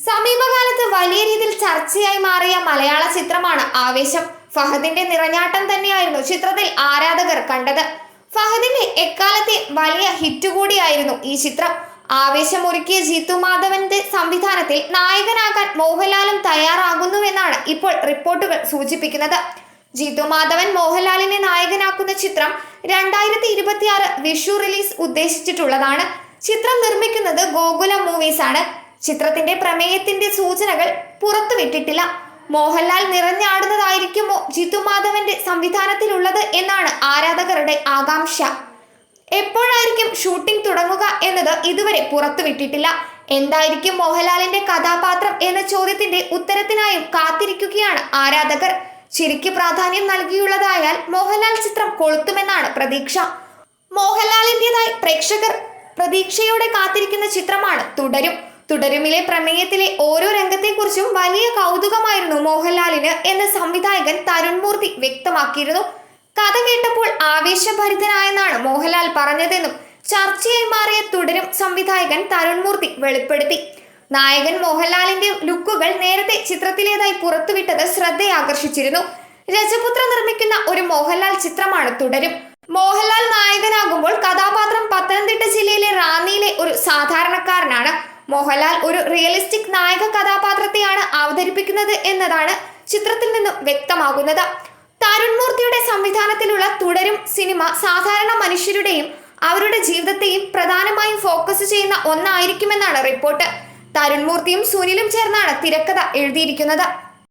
സമീപകാലത്ത് വലിയ രീതിയിൽ ചർച്ചയായി മാറിയ മലയാള ചിത്രമാണ് ആവേശം. ഫഹദിന്റെ നിറഞ്ഞാട്ടം തന്നെയായിരുന്നു ചിത്രത്തിൽ ആരാധകർ കണ്ടത്. ഫഹദിന്റെ എക്കാലത്തെ വലിയ ഹിറ്റ് കൂടിയായിരുന്നു ഈ ചിത്രം. ആവേശമൊരുക്കിയ ജീത്തു മാധവന്റെ സംവിധാനത്തിൽ നായകനാകാൻ മോഹൻലാലും തയ്യാറാകുന്നുവെന്നാണ് ഇപ്പോൾ റിപ്പോർട്ടുകൾ സൂചിപ്പിക്കുന്നത്. ജീത്തു മാധവൻ മോഹൻലാലിനെ നായകനാക്കുന്ന ചിത്രം 2026 വിഷു റിലീസ് ഉദ്ദേശിച്ചിട്ടുള്ളതാണ്. ചിത്രം നിർമ്മിക്കുന്നത് ഗോകുലം മൂവീസ് ആണ്. ചിത്രത്തിന്റെ പ്രമേയത്തിന്റെ സൂചനകൾ പുറത്തുവിട്ടിട്ടില്ല. മോഹൻലാൽ നിറഞ്ഞാടുന്നതായിരിക്കുമോ ജിത്തു മാധവന്റെ സംവിധാനത്തിലുള്ളത് എന്നാണ് ആരാധകരുടെ ആകാംക്ഷ. എപ്പോഴായിരിക്കും ഷൂട്ടിംഗ് തുടങ്ങുക എന്നത് ഇതുവരെ പുറത്തുവിട്ടിട്ടില്ല. എന്തായിരിക്കും മോഹൻലാലിന്റെ കഥാപാത്രം എന്ന ചോദ്യത്തിന്റെ ഉത്തരത്തിനായും കാത്തിരിക്കുകയാണ് ആരാധകർ. ചിരിക്ക് പ്രാധാന്യം നൽകിയുള്ളതായാൽ മോഹൻലാൽ ചിത്രം കൊളുത്തുമെന്നാണ് പ്രതീക്ഷ. മോഹൻലാലിന്റേതായി പ്രേക്ഷകർ പ്രതീക്ഷയോടെ കാത്തിരിക്കുന്ന ചിത്രമാണ് തുടരും. തുടരുമിലെ പ്രമേയത്തിലെ ഓരോ രംഗത്തെക്കുറിച്ചും വലിയ കൗതുകമായിരുന്നു മോഹൻലാലിന് എന്ന് സംവിധായകൻ തരുൺ മൂർത്തി വ്യക്തമാക്കിയിരുന്നു. കഥ കേട്ടപ്പോൾ ആവേശഭരിതനായെന്നാണ് മോഹൻലാൽ പറഞ്ഞതെന്നും ചർച്ചയായി മാറിയ തുടരും സംവിധായകൻ തരുൺ മൂർത്തി വെളിപ്പെടുത്തി. നായകൻ മോഹൻലാലിന്റെ ലുക്കുകൾ നേരത്തെ ചിത്രത്തിലേതായി പുറത്തുവിട്ടത് ശ്രദ്ധയാകർഷിച്ചിരുന്നു. രജപുത്ര നിർമ്മിക്കുന്ന ഒരു മോഹൻലാൽ ചിത്രമാണ് തുടരും. മോഹൻലാൽ നായകനാകുമ്പോൾ കഥാപാത്രം പത്തനംതിട്ട ജില്ലയിലെ റാന്നിയിലെ ഒരു സാധാരണക്കാരനാണ്. മോഹൻലാൽ ഒരു റിയലിസ്റ്റിക് നായക കഥാപാത്രത്തെയാണ് അവതരിപ്പിക്കുന്നത് എന്നതാണ് ചിത്രത്തിൽ നിന്നും വ്യക്തമാകുന്നത്. തരുൺ മൂർത്തിയുടെ സംവിധാനത്തിലുള്ള തുടരും സിനിമ സാധാരണ മനുഷ്യരുടെയും അവരുടെ ജീവിതത്തെയും പ്രധാനമായും ഫോക്കസ് ചെയ്യുന്ന ഒന്നായിരിക്കുമെന്നാണ് റിപ്പോർട്ട്. തരുൺ മൂർത്തിയും സുനിലും ചേർന്നാണ് തിരക്കഥ എഴുതിയിരിക്കുന്നത്.